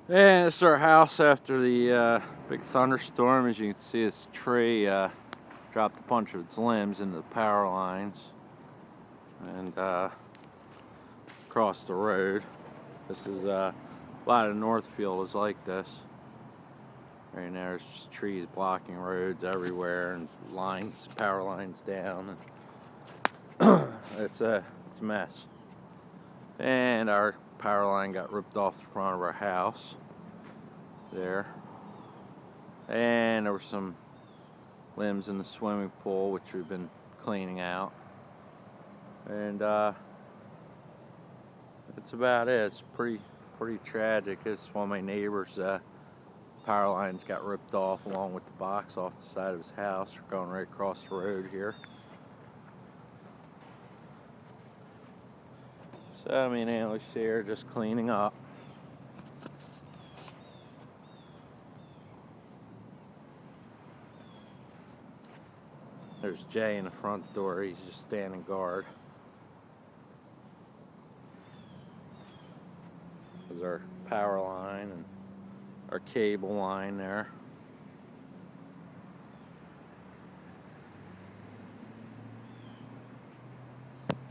And it's our house after the big thunderstorm. As you can see, this tree dropped a bunch of its limbs into the power lines and across the road. This is a lot of Northfield is like this. Right now, there's just trees blocking roads everywhere and power lines down. And it's a mess. And our power line got ripped off the front of our house there. And there were some limbs in the swimming pool, which we've been cleaning out. And that's about it. It's pretty tragic. It's one of my neighbors' power lines got ripped off along with the box off the side of his house. We're going right across the road here. So me and Alice here just cleaning up. There's Jay in the front door. He's just standing guard. There's our power line and our cable line there.